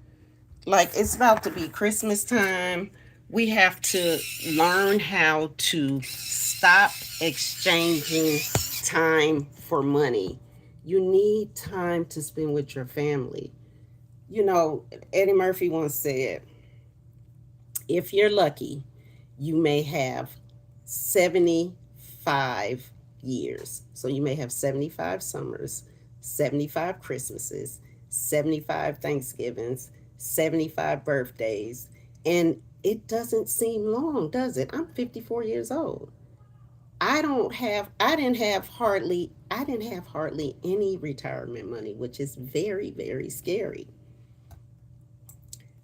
Like, it's about to be Christmas time. We have to learn how to stop exchanging time for money. You need time to spend with your family. Eddie Murphy once said, if you're lucky, you may have 75 years. So you may have 75 summers, 75 Christmases, 75 Thanksgivings, 75 birthdays. And it doesn't seem long, does it? I'm 54 years old. I didn't have hardly any retirement money, which is very, very scary.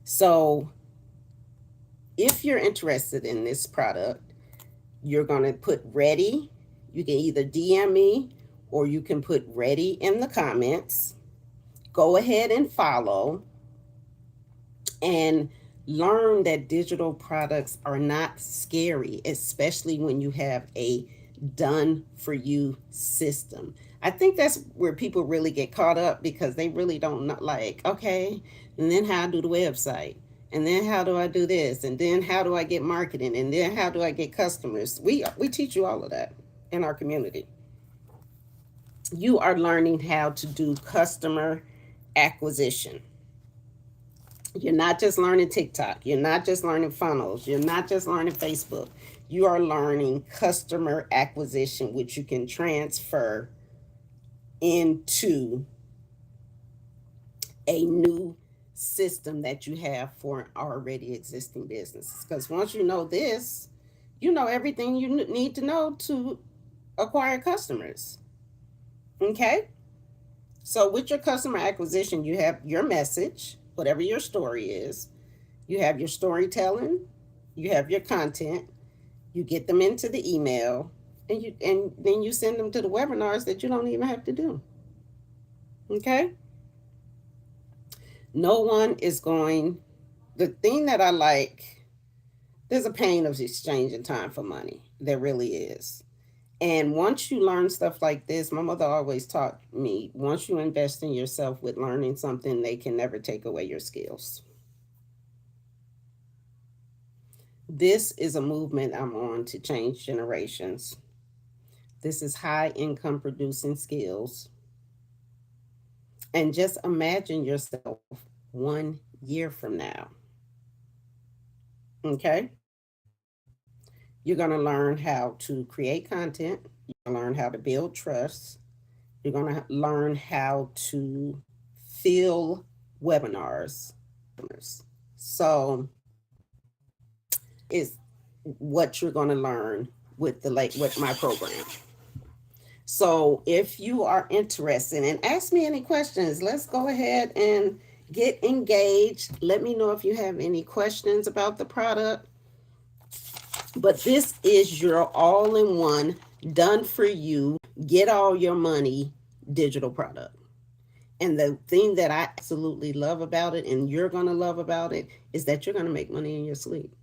So if you're interested in this product, you're going to put ready. You can either DM me or you can put ready in the comments. Go ahead and follow and learn that digital products are not scary, especially when you have a done for you system. I think that's where people really get caught up because they really don't know, like, okay, and then how I do the website, and then how do I do this, and then how do I get marketing, and then how do I get customers. We teach you all of that in our community. You are learning how to do customer acquisition. You're not just learning TikTok. You're not just learning funnels. You're not just learning Facebook. You are learning customer acquisition, which you can transfer into a new system that you have for an already existing business. Because once you know this, you know everything you need to know to acquire customers. Okay? So, with your customer acquisition, you have your message, whatever your story is, you have your storytelling, you have your content, you get them into the email, and then you send them to the webinars that you don't even have to do. Okay? No one is going, the thing that I like, there's a pain of exchanging time for money. There really is. And once you learn stuff like this, my mother always taught me, once you invest in yourself with learning something, they can never take away your skills. This is a movement I'm on to change generations. This is high income producing skills. And just imagine yourself 1 year from now. Okay? You're going to learn how to create content. You're going to learn how to build trust. You're going to learn how to fill webinars. So, is what you're going to learn with with my program. So, if you are interested and ask me any questions, let's go ahead and get engaged. Let me know if you have any questions about the product. But this is your all-in-one, done for you, get all your money digital product. And the thing that I absolutely love about it, and you're going to love about it, is that you're going to make money in your sleep.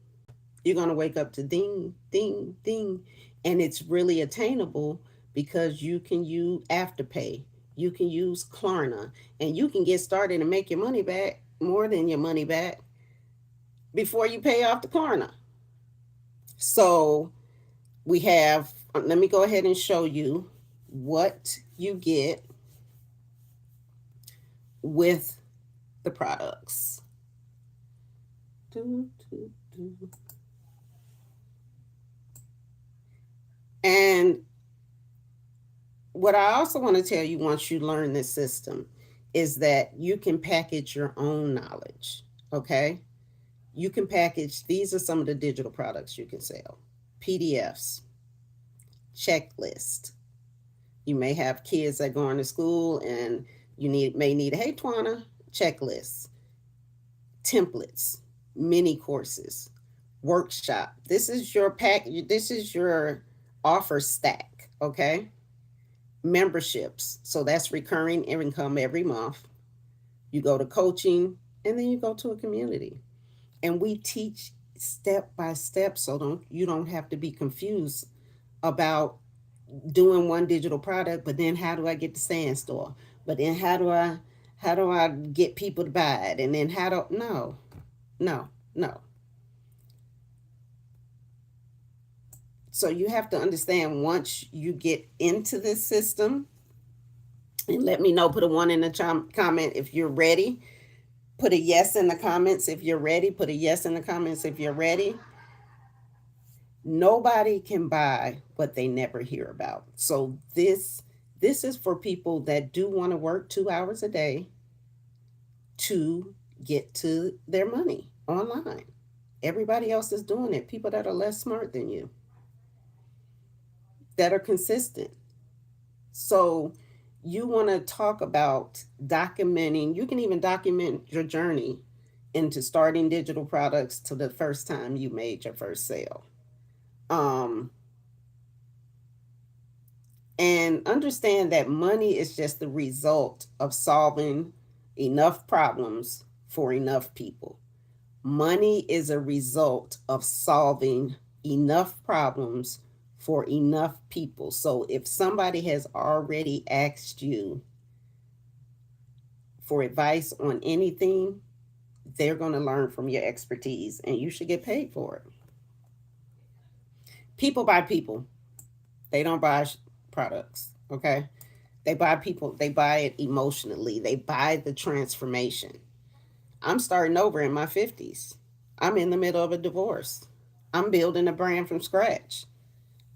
You're going to wake up to ding, ding, ding. And it's really attainable because you can use Afterpay, you can use Klarna, and you can get started and make your money back, more than your money back, before you pay off the Klarna. So we have, let me go ahead and show you what you get with the products. And what I also want to tell you, once you learn this system, is that you can package your own knowledge. Okay? You can package, these are some of the digital products you can sell: PDFs, checklist. You may have kids that go into school and you may need, hey Twana, checklist, templates, mini courses, workshop. This is your this is your offer stack. Okay? Memberships, so that's recurring income every month. You go to coaching, and then you go to a community, and we teach step by step, so you don't have to be confused about doing one digital product, but then how do I get the sand store, but then how do I get people to buy it, and then no, no, no. So you have to understand, once you get into this system, and let me know, put a one in the comment if you're ready. Put a yes in the comments if you're ready. Put a yes in the comments if you're ready. Nobody can buy what they never hear about. So this is for people that do want to work 2 hours a day to get to their money online. Everybody else is doing it. People that are less smart than you, that are consistent. So you want to talk about documenting, you can even document your journey into starting digital products to the first time you made your first sale. And understand that money is just the result of solving enough problems for enough people. Money is a result of solving enough problems for enough people. So if somebody has already asked you for advice on anything, they're going to learn from your expertise and you should get paid for it. People buy people, they don't buy products. Okay. They buy people, they buy it emotionally, they buy the transformation. I'm starting over in my 50s. I'm in the middle of a divorce. I'm building a brand from scratch.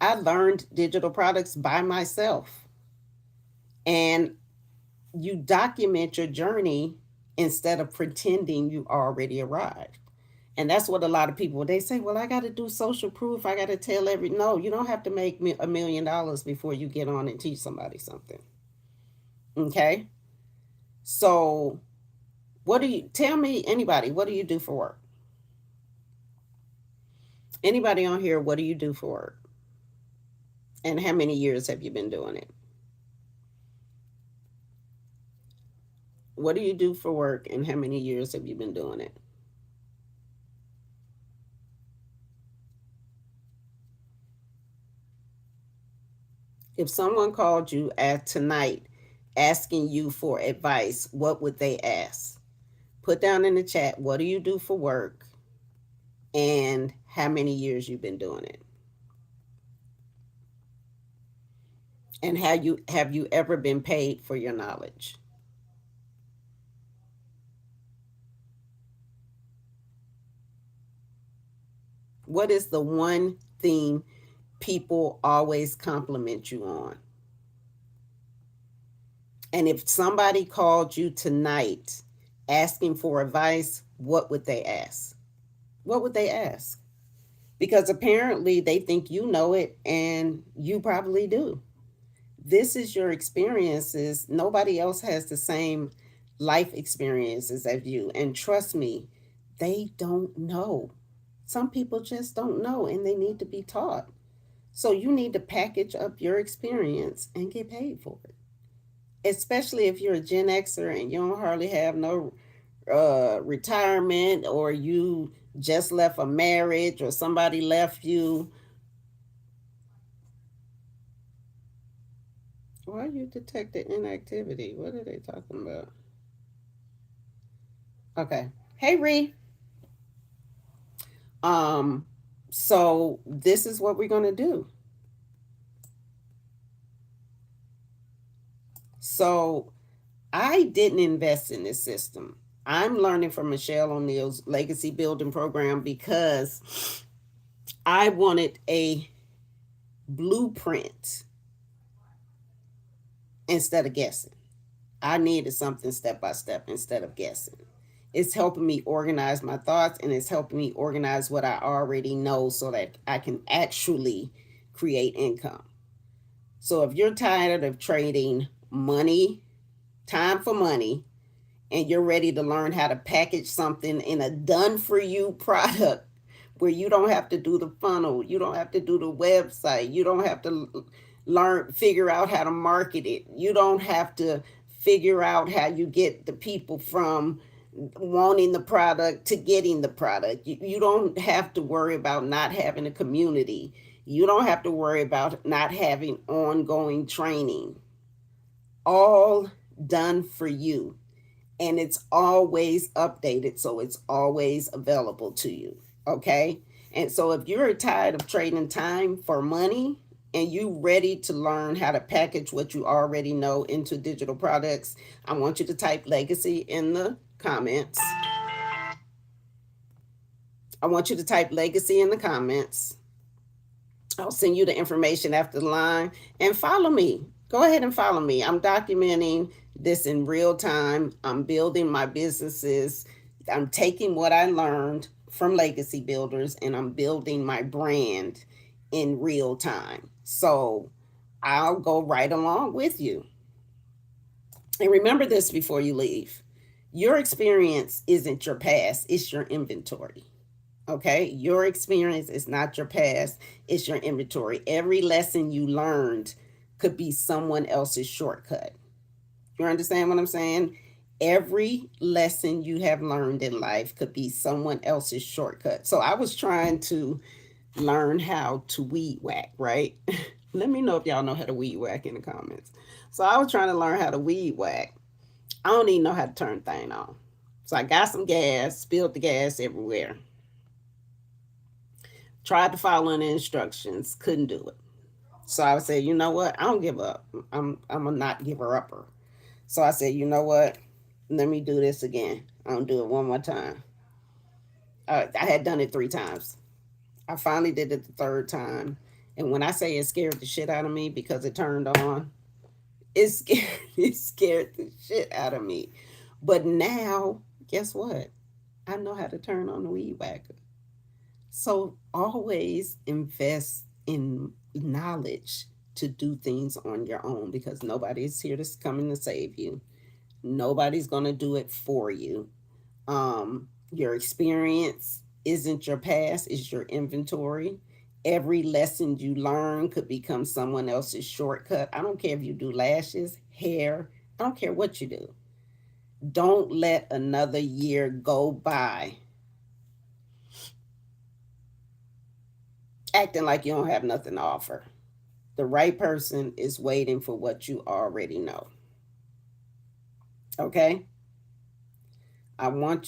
I learned digital products by myself. And you document your journey instead of pretending you already arrived. And that's what a lot of people, they say, well, I got to do social proof. I got to tell every, no, you don't have to make $1 million before you get on and teach somebody something. Okay. So what do you, tell me, anybody, what do you do for work? Anybody on here, what do you do for work? And how many years have you been doing it? What do you do for work and how many years have you been doing it? If someone called you at tonight asking you for advice, what would they ask? Put down in the chat, what do you do for work and how many years you've been doing it? And have you ever been paid for your knowledge? What is the one thing people always compliment you on? And if somebody called you tonight asking for advice, what would they ask? What would they ask? Because apparently they think you know it and you probably do. This is your experiences. Nobody else has the same life experiences as you. And trust me, they don't know. Some people just don't know and they need to be taught. So you need to package up your experience and get paid for it. Especially if you're a Gen Xer and you don't hardly have no retirement, or you just left a marriage, or somebody left you. Why you detected inactivity? What are they talking about? Okay. Hey, Ree. Um, so this is what we're gonna do. So I didn't invest in this system. I'm learning from Michelle O'Neill's legacy building program because I wanted a blueprint instead of guessing. I needed something step by step instead of guessing. It's helping me organize my thoughts and it's helping me organize what I already know so that I can actually create income. So if you're tired of trading money, time for money, and you're ready to learn how to package something in a done for you product where you don't have to do the funnel, you don't have to do the website, you don't have to figure out how to market it, you don't have to figure out how you get the people from wanting the product to getting the product. You don't have to worry about not having a community. You don't have to worry about not having ongoing training. All done for you. And it's always updated, so it's always available to you. Okay? And so if you're tired of trading time for money and you ready to learn how to package what you already know into digital products, I want you to type legacy in the comments. I want you to type legacy in the comments. I'll send you the information after the line and follow me. Go ahead and follow me. I'm documenting this in real time. I'm building my businesses. I'm taking what I learned from legacy builders and I'm building my brand in real time. So I'll go right along with you. And remember this before you leave. Your experience isn't your past, it's your inventory. Okay? Your experience is not your past, it's your inventory. Every lesson you learned could be someone else's shortcut. You understand what I'm saying? Every lesson you have learned in life could be someone else's shortcut. So I was trying to learn how to weed whack, right? Let me know if y'all know how to weed whack in the comments. So I was trying to learn how to weed whack. I don't even know how to turn the thing on. So I got some gas, spilled the gas everywhere. Tried to follow the instructions, couldn't do it. So I said, you know what? I don't give up. I'm a not giver upper. So I said, you know what? Let me do this again. I'm gonna do it one more time. I had done it 3 times. I finally did it the third time. And when I say it scared the shit out of me because it turned on, it scared, it scared the shit out of me. But now, guess what? I know how to turn on the weed whacker. So always invest in knowledge to do things on your own because nobody's here to coming to save you. Nobody's gonna do it for you. Your experience isn't your past, it's your inventory. Every lesson you learn could become someone else's shortcut. I don't care if you do lashes, hair, I don't care what you do. Don't let another year go by acting like you don't have nothing to offer. The right person is waiting for what you already know. Okay? I want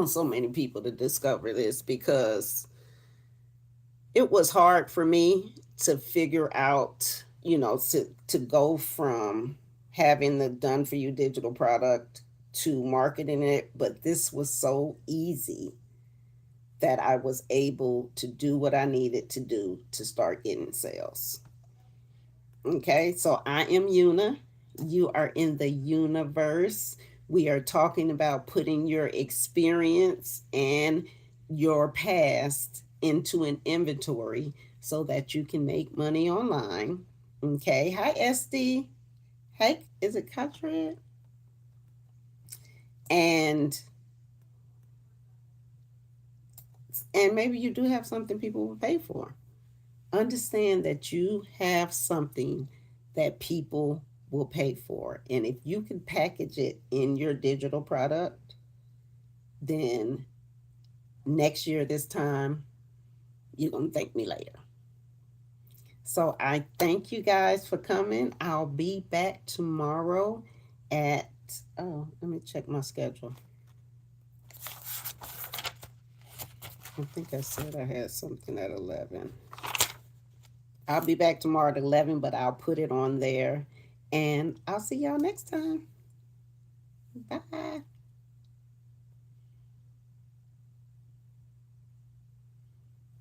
so many people to discover this because it was hard for me to figure out, to go from having the done for you digital product to marketing it, but this was so easy that I was able to do what I needed to do to start getting sales. Okay, so I am Una. You are in the universe. We are talking about putting your experience and your past into an inventory so that you can make money online. Okay, hi SD. Hey, is it Katrin? And and maybe you do have something people will pay for. Understand that you have something that people will pay for. And if you can package it in your digital product, then next year, this time, you're going to thank me later. So I thank you guys for coming. I'll be back tomorrow at, oh, let me check my schedule. I think I said I had something at 11. I'll be back tomorrow at 11, but I'll put it on there. And I'll see y'all next time. Bye.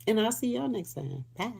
And I'll see y'all next time. Bye.